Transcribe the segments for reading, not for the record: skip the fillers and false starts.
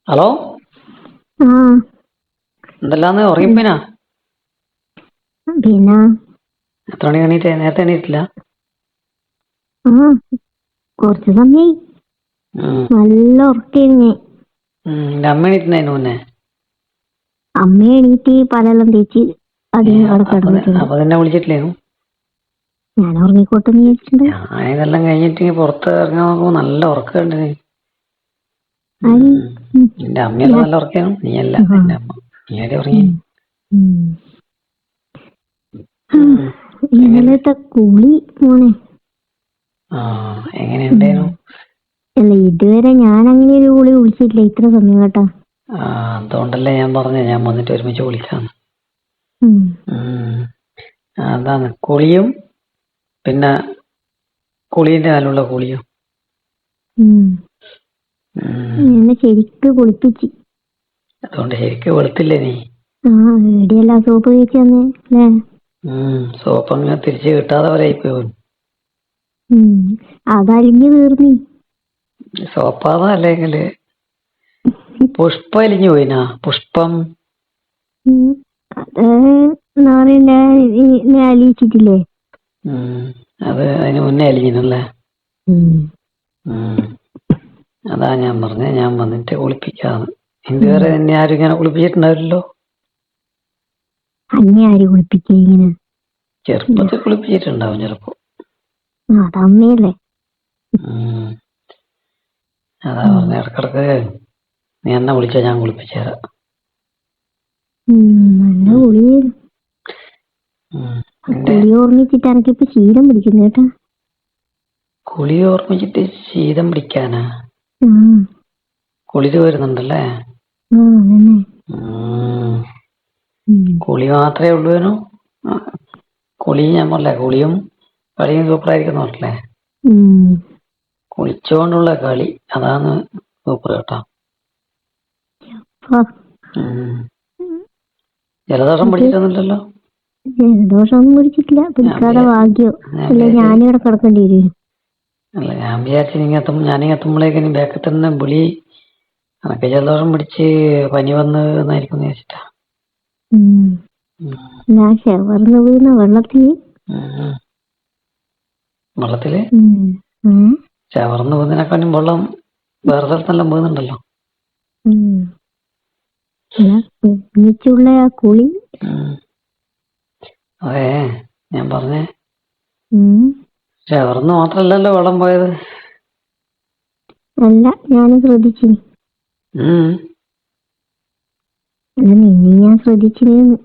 Hello. ആ എന്തെല്ലാന്ന് ഉറങ്ങിപ്പോയിനാ? പിന്നെ എത്ര മണി എണീറ്റേ? നേരത്തെ എണീറ്റില്ല? ആ കുറച്ച് സമയായി. ഉം. നല്ല ഉറക്കായിരുന്നു. നിന്റെ അമ്മ എണീറ്റിന് മുന്നേ? അമ്മ എണീറ്റ് പലെല്ലാം തേച്ച് അതിന് അവിടെ അപ്പൊ കിടന്നിട്ടുണ്ട്. അപ്പൊ തന്നെ വിളിച്ചിട്ടില്ലേനു? ഞാൻ ഉറങ്ങിക്കോട്ടെന്ന് വിചാരിച്ചിട്ടുണ്ട്. ഞാൻ ഇതെല്ലാം കഴിഞ്ഞിട്ട് പുറത്ത് ഇറങ്ങാൻ നോക്കുമ്പോ നല്ല ഉറക്കമുണ്ട്. ആര്? നിന്റെ അമ്മയെല്ലാം ഞാൻ. നല്ല ഉറക്കാനു, നീയല്ല ആ. നിന്റെ അമ്മ. നീ ആരെ ഉറങ്ങി? ഉം. ഉം. ഉം. എങ്ങനെ? ഇന്നലത്തെ കുളി മോനെ. ആ, എങ്ങനെയുണ്ടേനു? അല്ല, ഇതുവരെ ഞാൻ അങ്ങനെ ഒരു കുളി കുളിച്ചിട്ടില്ല ഇത്ര സമയം കേട്ടാ. ആ, അതുകൊണ്ടല്ലേ ഞാൻ പറഞ്ഞേ ഞാൻ വന്നിട്ട് ഒരുമിച്ച് വിളിക്കാന്ന്. ഉം. അതാണ് കുളിയും പിന്നെ കുളീന്റെ മേലുള്ള കുളിയും. എന്നെ ശരിക്ക് കുളിപ്പിച്ച്. അതുകൊണ്ട് ശരിക്കും വെളുത്തില്ലേ നീ? ആ, എവിടെയല്ല സോപ്പ് തേച്ച് തന്നെ അല്ലേ? സോപ്പ് അങ്ങനെ തിരിച്ച് കിട്ടാതെ വരെ ആയിപ്പോയി. അതലിഞ്ഞ് തീർന്നി. സോപ്പാതാ അല്ലെങ്കില് പുഷ്പം അലിഞ്ഞു പോയിനാ? പുഷ്പം അത് നാളെ അലിയിച്ചിട്ടില്ലേ? അത് അതിന് മുന്നേ അലിഞ്ഞിനല്ലേ? അതാ ഞാൻ പറഞ്ഞേ ഞാൻ വന്നിട്ട് കുളിപ്പിക്കാന്ന്. ഇതുവരെ എന്നെ ആരും ഇങ്ങനെ കുളിപ്പിച്ചിട്ടുണ്ടാവില്ലല്ലോ? അന്നെ ആര് കുളിപ്പിക്ക ഇങ്ങനെ? ചെറുപ്പത്തിൽ കുളിപ്പിച്ചിട്ടുണ്ടാവും ചിലപ്പോ. അതമ്മയല്ലേ. അതാ പറഞ്ഞ ഇടക്കിടക്ക് നീ എന്നെ വിളിച്ചാ ഞാൻ കുളിപ്പിച്ചു തരാം. നല്ല കുളിയേരും. കുളി ഓർമ്മിച്ചിട്ട് എനക്കിപ്പോ ശീലം പിടിക്കുന്നു കേട്ടാ. കുളി ഓർമ്മിച്ചിട്ട് ശീതം പിടിക്കാനാ? കുളിര് വരുന്നുണ്ടല്ലേ? കുളി മാത്രമേ ഉള്ളൂനോ? കുളി ഞാൻ പറഞ്ഞേ കുളിയും കളിയും സൂപ്പറായിരിക്കും പറഞ്ഞില്ലേ? കുളിച്ചോണ്ടുള്ള കളി അതാണ് സൂപ്പർ കേട്ടോ. ജലദോഷം പിടിച്ചിട്ടൊന്നുമില്ലല്ലോ? ജലദോഷമൊന്നും പിടിച്ചിട്ടില്ല. പിടിക്കാതെ ഭാഗ്യോ. അല്ലെ ഞാനിവിടെ കിടക്കേണ്ടി വരും. അല്ല, ഞാൻ വിചാരിച്ചു ഞാനിങ്ങെത്തുമ്പോഴേക്കും ബാക്കിൽ തന്നെ വിളി അനക്ക് ജലദോഷം പിടിച്ച് പനി വന്ന് എന്നായിരിക്കും വിചാരിച്ചിട്ടാ. ഞാൻ ഷവർന്ന് വീണ വെള്ളത്തില് ഷവർന്ന് വീന്നതിനെക്കാളും വെള്ളം വേറെ സ്ഥലത്തെല്ലാം വീഴുന്നുണ്ടല്ലോ. ഒരുമിച്ചുള്ള ആ കുളി. അതെ, ഞാൻ പറഞ്ഞേ ഷവർന്ന് മാത്രല്ലല്ലോ വെള്ളം പോയത്. അല്ല, ഞാനും ശ്രദ്ധിച്ചു. നിന്നെ ഞാൻ ശ്രദ്ധിച്ചിരുന്നു.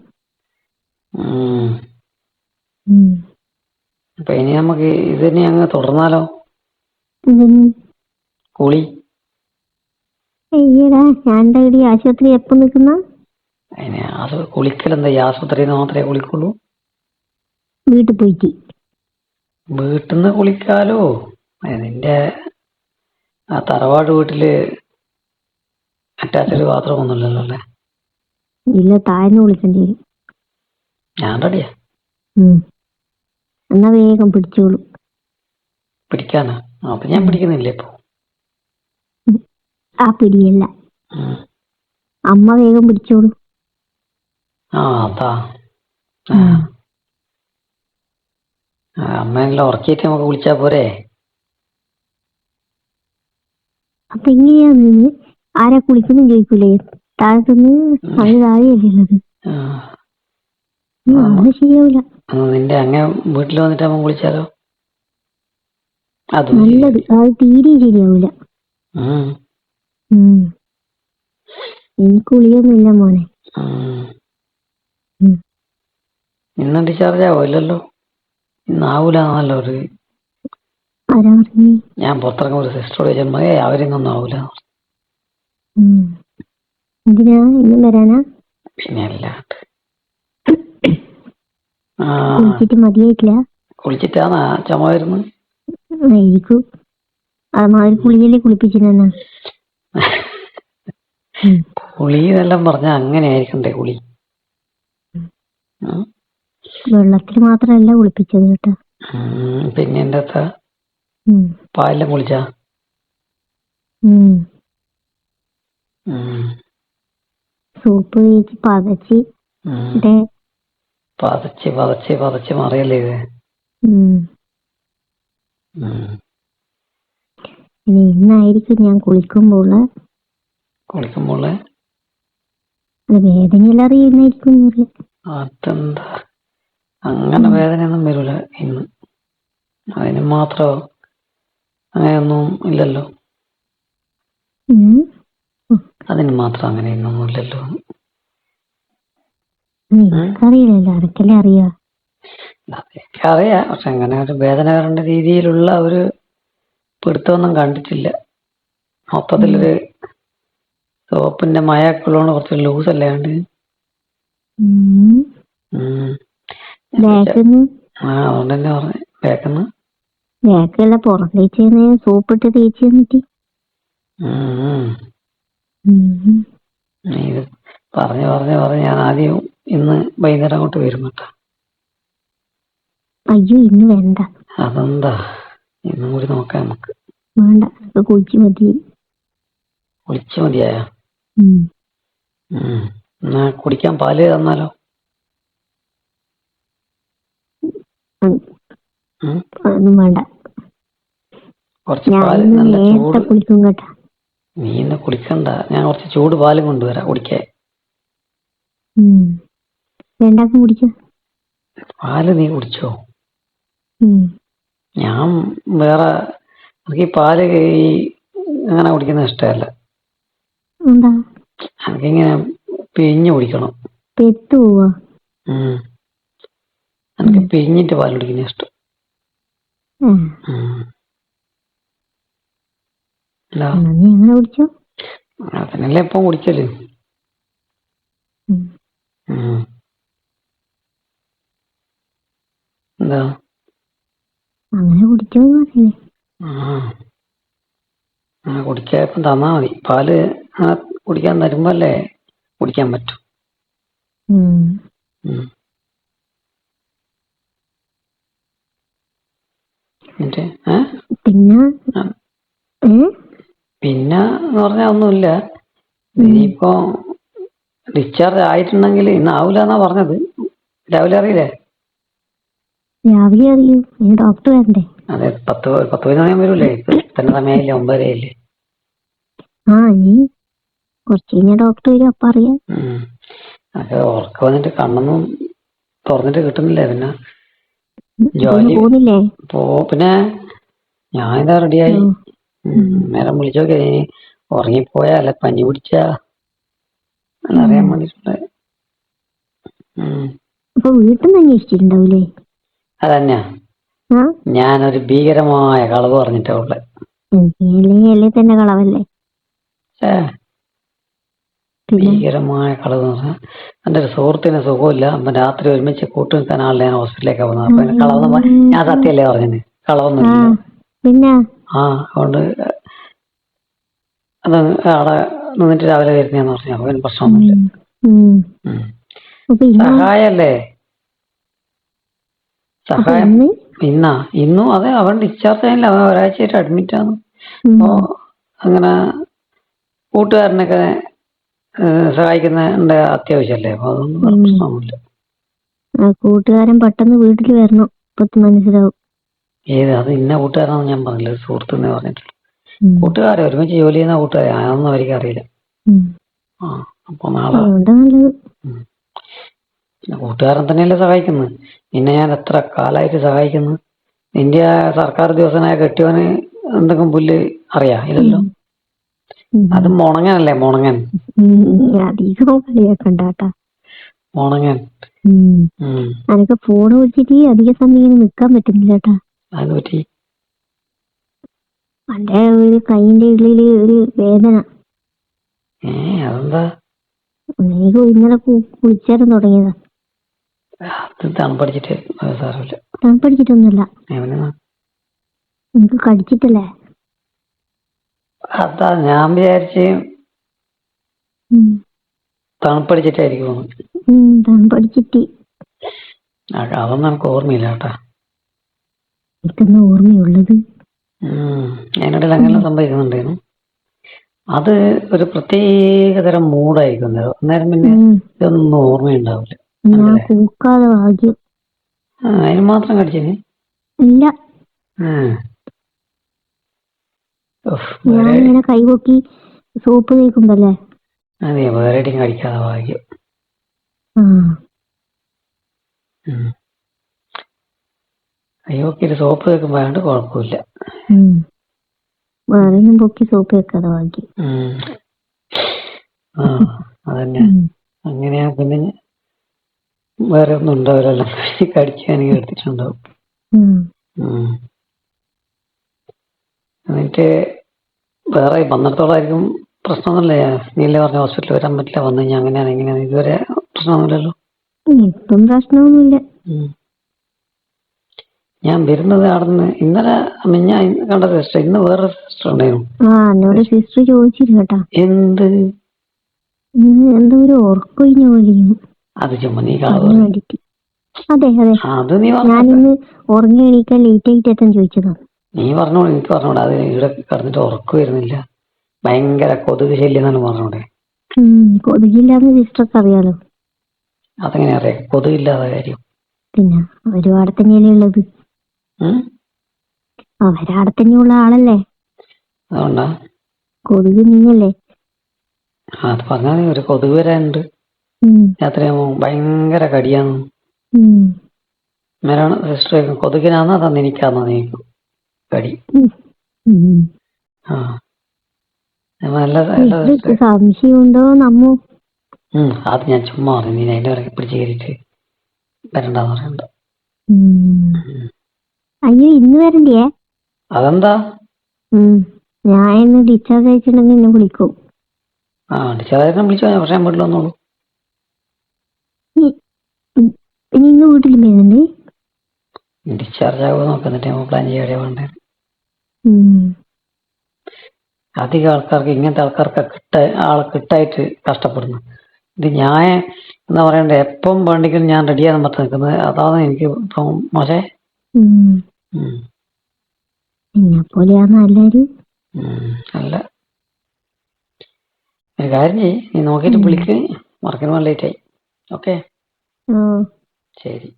അപ്പൊ ഇനി നമുക്ക് ഇതിനെ അങ്ങ് തുടർന്നാലോ? കുളി. അയ്യടാ, ഞാൻ ഈ ആശുപത്രി എപ്പോ നിക്കുന്ന? അതിന് കുളിക്കലെന്താ? ഈ ആശുപത്രിയിൽ നിന്ന് മാത്രമേ കുളിക്കുള്ളൂ? വീട്ടിൽ പോയിട്ട്. വീട്ടിൽ നിന്ന് കുളിക്കാലോ. നിന്റെ ആ തറവാട് വീട്ടില് അറ്റാച്ച്ഡ് ബാത്റൂം ഒന്നുമില്ലല്ലോ അല്ലേ? ഇല്ല, താഴ്ന്നു കുളിക്കേണ്ടി വരും. ഞാൻ റെഡിയാ. എന്നാ വേഗം പിടിച്ചോളൂ. പിടിക്കാനാ? അപ്പൊ ഞാൻ പിടിക്കുന്നില്ലേ ഇപ്പൊ? ആ പിടിയല്ല, അമ്മ വേഗം പിടിച്ചോളൂ. അതാ അമ്മയെല്ലാം ഉറക്കിയിട്ട് നമുക്ക് വിളിച്ചാ പോരെ? അപ്പൊ എങ്ങനെയാ നിന്ന് ആരാ കുളിക്കുന്നു ചോദിക്കൂലേ? താഴത്തുനിന്ന് അത് താഴെയല്ലുള്ളത്. അത് ശരിയാവില്ല. നിന്റെ അങ്ങ് വീട്ടിൽ വന്നിട്ട് അമ്മ വിളിച്ചാലോ? നല്ലത്. അത് തീരെ ശരിയാവൂല. എനിക്ക് കുളിയൊന്നുമില്ല മോനെ. ഇന്ന് ഡിസ്ചാർജ് ആവോ? ഇല്ലല്ലോ, ഇന്നാവൂലെന്നാണല്ലോ ഒരു. ആരാ പറഞ്ഞു? ഞാൻ പുറത്തിറങ്ങുമ്പോൾ ഒരു സിസ്റ്ററോട് ചോദിച്ചേ അവരിന്നൊന്നും ആവൂല. എന്തിനാ ഇന്നും വരാനാ? പിന്നെ അല്ലാണ്ട്. കുളിച്ചിട്ട് മതിയായിട്ടില്ല? കുളിച്ചിട്ടാന്നാ ചുമ വരുന്നു? ആയിരിക്കും. അതൊരു കുളിയല്ലേ കുളിപ്പിച്ചിരുന്ന. കുളി എന്നെല്ലാം പറഞ്ഞ അങ്ങനെ ആയിരിക്കണ്ടേ കുളി? വെള്ളത്തിൽ മാത്രല്ല കുളിപ്പിച്ചത് കേട്ടോ. പിന്നെ എന്റെ അത്ര പാലെല്ലാം കുളിച്ചാ? സോപ്പ് തേച്ച് പതച്ച് ഉം. മറ്റേ പതച്ച് മറിയല്ലേ ഇത്. ഉം. ഉം. ഇനി ഇന്നായിരിക്കും ഞാൻ കുളിക്കുമ്പോൾ കുളിക്കുമ്പോള് അത് വേദനയെല്ലാം അറിയുന്നായിരിക്കും അറിയാം. അതെന്താ അങ്ങനെ വേദനയൊന്നും വരൂല ഇന്ന്. അതിന് മാത്രമോ അങ്ങനെയൊന്നും ഇല്ലല്ലോ. ഉം. അതിന് മാത്രം അങ്ങനെയൊന്നും ഇല്ലല്ലോ. എനിക്കറിയില്ലല്ലോ, അതൊക്കെയല്ലേ അറിയാ. എനിക്കറിയാം, പക്ഷെ അങ്ങനെ ഒരു വേദന വരേണ്ട രീതിയിലുള്ള ഒരു പിടുത്തമൊന്നും കണ്ടിട്ടില്ല. മൊത്തത്തിലൊരു സോപ്പിന്റെ മയൊക്കെ ഉള്ളതുകൊണ്ട് കുറച്ച് ലൂസ് അല്ലാണ്ട്. ബാക്കിന്ന് അതുകൊണ്ട് തന്നെ പറഞ്ഞു ബാക്കിന്ന് ബാക്കല്ല പുറം തേച്ച് സോപ്പിട്ട് തേച്ച് തന്നിട്ട് ഇത് പറഞ്ഞ് ഞാൻ ആദ്യം ഇന്ന് വൈകുന്നേരം അങ്ങോട്ട് വരും കേട്ടോ. അയ്യോ ഇന്ന് വേണ്ട. അതെന്താ? ഇന്നും കൂടി നോക്കാം നമുക്ക്. വേണ്ട, കുളിച്ച് മതി. കുളിച്ച് മതിയായ? എന്നാ കുടിക്കാൻ പാല് തന്നാലോ? അതൊന്നും വേണ്ട. കുറച്ച് പാല് നല്ല ചൂട്. കുളിക്കും കേട്ടാ. നീ ഇന്ന് കുളിക്കണ്ട, ഞാൻ കുറച്ച് ചൂട് പാലും കൊണ്ടുവരാം കുടിക്കാൻ. വേണ്ടാക്കും കുടിച്ചോ. പാല് നീ കുടിച്ചോ? ഞാൻ വേറെ എനിക്ക് ഈ പാല് അങ്ങനെ കുടിക്കുന്നത് ഇഷ്ടമല്ല. എനിക്കിങ്ങനെ പിഴിഞ്ഞ് കുടിക്കണം. പെട്ടു പോവാ. എനിക്ക് പിഴിഞ്ഞിട്ട് പാൽ കുടിക്കുന്ന ഇഷ്ടം. അതിനല്ലേ ഇപ്പം കുടിക്കല്. എന്താ അങ്ങനെ കുടിച്ചോ? കുടിക്കാൻ ഇപ്പം തന്നാ മതി. പാല് കുടിക്കാൻ തരുമ്പല്ലേ കുടിക്കാൻ പറ്റും. പിന്നെ എന്ന് പറഞ്ഞാ ഒന്നുമില്ല. ഇനിയിപ്പോ ഡിസ്ചാർജ് ആയിട്ടുണ്ടെങ്കിൽ ഇന്ന് ആവൂലെന്നാ പറഞ്ഞത്. രാവിലെ അറിയില്ലേ? രാവിലെ അറിയൂ, ഡോക്ടർ വരണ്ടേ? അതെ, 10-11 മണിയാകുമ്പോൾ വരൂലേ? തന്നെ സമയമില്ലേ, 9:30 നീ കുറച്ച് കഴിഞ്ഞാ ഡോക്ടർ വരും, അപ്പൊ അറിയാം. അതൊക്കെ ഉറക്കം വന്നിട്ട് കണ്ണൊന്നും തുറന്നിട്ട് കിട്ടുന്നില്ലേ. പിന്നെ ജോലി പോകുന്നില്ലേ? പിന്നെ ഞാൻ ഇതാ റെഡിയായി. നേരം വിളിച്ചു നോക്കിയാ ഇനി ഉറങ്ങിപ്പോയാ അല്ല പനി പിടിച്ചാ അറിയാൻ വേണ്ടിട്ടുണ്ട്. അപ്പൊ വീട്ടിൽ നിന്ന് അന്വേഷിച്ചിട്ടുണ്ടാവൂലേ? അതന്നെയാ, ഞാനൊരു ഭീകരമായ കളവ് പറഞ്ഞിട്ടാ ഉള്ളെ. തന്നെ കളവല്ലേ? ഭീകരമായ കളവ് എന്ന് പറഞ്ഞാൽ എന്റെ ഒരു സുഹൃത്തിന് സുഖമില്ല. അപ്പൊ രാത്രി ഒരുമിച്ച് കൂട്ടു നിൽക്കാൻ ആളില്ല, ഞാൻ ഹോസ്പിറ്റലിലേക്ക് പോകുന്നത്. അപ്പൊ കളവെന്ന് ഞാൻ സത്യമല്ലേ പറഞ്ഞത്, കളവൊന്നുമില്ല. പിന്നെ അതുകൊണ്ട് അത് അവിടെ നിന്നിട്ട് രാവിലെ വരുന്നതെന്ന് പറഞ്ഞു. അപ്പൊ പിന്നെ പ്രശ്നമൊന്നുമില്ല. സഹായല്ലേ, സഹായം. ഇന്നും അതെ, അവൻ ഡിസ്ചാർജ് ആയില്ല. അവൻ ഒരാഴ്ചയായിട്ട് അഡ്മിറ്റ് ആണ്. അപ്പോ അങ്ങനെ കൂട്ടുകാരനൊക്കെ സഹായിക്കുന്ന അത്യാവശ്യമല്ലേ. അപ്പൊ അതൊന്നും പ്രശ്നമൊന്നുമില്ല. കൂട്ടുകാരൻ പെട്ടെന്ന് വീട്ടിൽ വരണം, ഇപ്പത്ത് മനസ്സിലാവും. അത് ഇന്ന കൂട്ടുകാരാണെന്ന് ഞാൻ പറഞ്ഞില്ല, സുഹൃത്തുന്നേ പറഞ്ഞിട്ടുള്ളൂ. കൂട്ടുകാരെ ഒരുമിച്ച് ജോലി ചെയ്യുന്ന കൂട്ടുകാരെ, അതൊന്നും അവർക്ക് അറിയില്ല. അപ്പൊ നാളെ കൂട്ടുകാരൻ തന്നെയല്ലേ സഹായിക്കുന്നത്. നിന്നെ ഞാൻ എത്ര കാലമായിട്ട് സഹായിക്കുന്നു. നിന്റെ സർക്കാർ ഉദ്യോഗസ്ഥനായ കെട്ടിയവന് എന്തെങ്കിലും പുല്ല് അറിയാ? ഇല്ലല്ലോ. അത് മുണങ്ങനല്ലേ, മുണങ്ങൻ. മുണങ്ങൻ. അനക്ക് ഫോൺ വിളിച്ചിട്ട് അധിക സമയം നിക്കാൻ പറ്റുന്നില്ല കേട്ടാ. അത് പറ്റി എന്റെ ഒരു കൈന്റെ ഉള്ളില് ഒരു വേദന. അതെന്താ? ഇന്നലെ കുളിച്ചേരം തുടങ്ങിയതാ. തണുപ്പടിച്ചിട്ട് സാരമില്ല. തണുപ്പടിച്ചിട്ടൊന്നുമില്ല, നിനക്ക് കടിച്ചിട്ടല്ലേ? അതാ ഞാൻ വിചാരിച്ച് തണുപ്പടിച്ചിട്ടായിരിക്കും. തണുപ്പടിച്ചിട്ട് അതൊന്നും എനിക്ക് ഓർമ്മയില്ല കേട്ടാ. എനിക്കെന്നാ ഓർമ്മയുള്ളത്? അതിനിടയിൽ അങ്ങനെ സംഭവിക്കുന്നുണ്ടായിരുന്നു. അത് ഒരു പ്രത്യേക തരം മൂടായിരിക്കും അന്നേരം പിന്നെ ഉം. ഇതൊന്നും ഓർമ്മയുണ്ടാവില്ല. ഞാൻ കൂക്കാതെ ഭാഗ്യം. അതിന് മാത്രം കടിച്ചിന്. ഇല്ല, വേറെ ഞാനിങ്ങനെ കൈപൊക്കി സോപ്പ് തേക്കുമ്പല്ലേ. അതെ, വേറെ എവിടെയും കടിക്കാതെ ഭാഗ്യം. ആ അയ്യോക്കിട്ട് സോപ്പ് തേക്കുമ്പോ അതുകൊണ്ട് കുഴപ്പമില്ല. വേറെയും പൊക്കി സോപ്പ് വെക്കാതെ ഭാഗ്യം. ആ അതന്നെ. അങ്ങനെയാ പിന്നെ വേറെ ഒന്നും ഉണ്ടാവില്ലല്ലോ, കടിക്കാനെങ്കിൽ എടുത്തിട്ടുണ്ടാവും. എന്നിട്ട് വേറെ വന്നിടത്തോളായിരിക്കും പ്രശ്നമൊന്നുമില്ല. നീല്ലേ പറഞ്ഞ ഹോസ്പിറ്റലിൽ വരാൻ പറ്റില്ല, വന്നു കഴിഞ്ഞാൽ അങ്ങനെയാണ് ഇങ്ങനെയാണ്, ഇതുവരെ പ്രശ്നമൊന്നുമില്ലല്ലോ. ഇപ്പം പ്രശ്നമൊന്നുമില്ല. ഞാൻ വരുന്നത് അവിടുന്ന് ഇന്നലെ ഞാൻ കണ്ട സിസ്റ്റർ, ഇന്ന് വേറെ സിസ്റ്റർ ഉണ്ടായിരുന്നു. എന്നോട് സിസ്റ്റർ ചോദിച്ചിരുന്നു കേട്ടാ, എന്ത് എന്തോ ഒരു ഉറക്കൊഴിഞ്ഞ പോലെയും. അത് ചുമ്മാ നീ വേണ്ടിട്ട്. അതെ അതെ, അത് നീ ഞാനിന്ന് ഉറങ്ങി എണീക്കാൻ ലേറ്റ് ആയിട്ട് ചോദിച്ചതാ. നീ പറഞ്ഞോളൂ, എനിക്ക് പറഞ്ഞോളൂ. അത് ഇവിടെ കിടന്നിട്ട് ഉറക്കം വരുന്നില്ല, ഭയങ്കര കൊതുക് ശല്യം എന്നാണ് പറഞ്ഞോടെ. കൊതുകില്ലാന്ന് സിസ്റ്റർക്ക് അറിയാലോ. അതെങ്ങനെ അറിയാം കൊതുകില്ലാത്ത കാര്യം? പിന്നെ അവരും അവിടെ തന്നെയല്ലേ ഉള്ളത്. അവരവിടെ തന്നെയുള്ള ആളല്ലേ, അതുകൊണ്ടാ കൊതുക് നീങ്ങല്ലേ. അത് പറഞ്ഞാൽ ഒരു കൊതുക് വരാനുണ്ട് രാത്രിയാകുമ്പോ, ഭയങ്കര കടിയാന്ന്. അന്നേരമാണ് സിസ്റ്റർ കൊതുകിനാന്നോ അതന്ന് എനിക്കാന്നോ നീക്കും കടി. സംശയമുണ്ടോ നമ്മോ? അത് ഞാൻ ചുമ്മാ പറഞ്ഞു, നീ അതിന്റെ ഇടയ്ക്ക് പിടിച്ച് കയറിയിട്ട് വരണ്ടെന്ന് പറയണ്ട. അയ്യോ, ഇന്ന് വരണ്ടേ? അതെന്താ? ഞാൻ ഇന്ന് ഡിസ്ചാർജ് അയച്ചിട്ടുണ്ടെങ്കിൽ എന്നെ വിളിക്കും. ഡിസ്ചാർജ് ആയിട്ട് വിളിച്ചോ, പക്ഷെ ഞാൻ വീട്ടിൽ വന്നോളൂ. ഇന്ന് വീട്ടിൽ വരുന്നുണ്ട്. ഡിസ്ചാർജ് ആകുമോ നോക്കാം, എന്നിട്ട് പ്ലാൻ ചെയ്യാതെ വേണ്ടേ. അധികം ആൾക്കാർക്ക് ഇങ്ങനത്തെ ആൾക്കാർക്ക് ആളെ കിട്ടായിട്ട് കഷ്ടപ്പെടുന്നു. ഇത് ഞാൻ എന്താ പറയണ്ടേ, എപ്പം വേണ്ടെങ്കിലും ഞാൻ റെഡിയാകാൻ പറ്റി നിൽക്കുന്നത്. അതാണ് എനിക്ക് മോശേ. അല്ല, ഒരു കാര്യം ചെയ്യ്, നീ നോക്കിയിട്ട് വിളിക്ക്. വർക്കിന് ലേറ്റ് ആയി. ഓക്കെ, ശരി.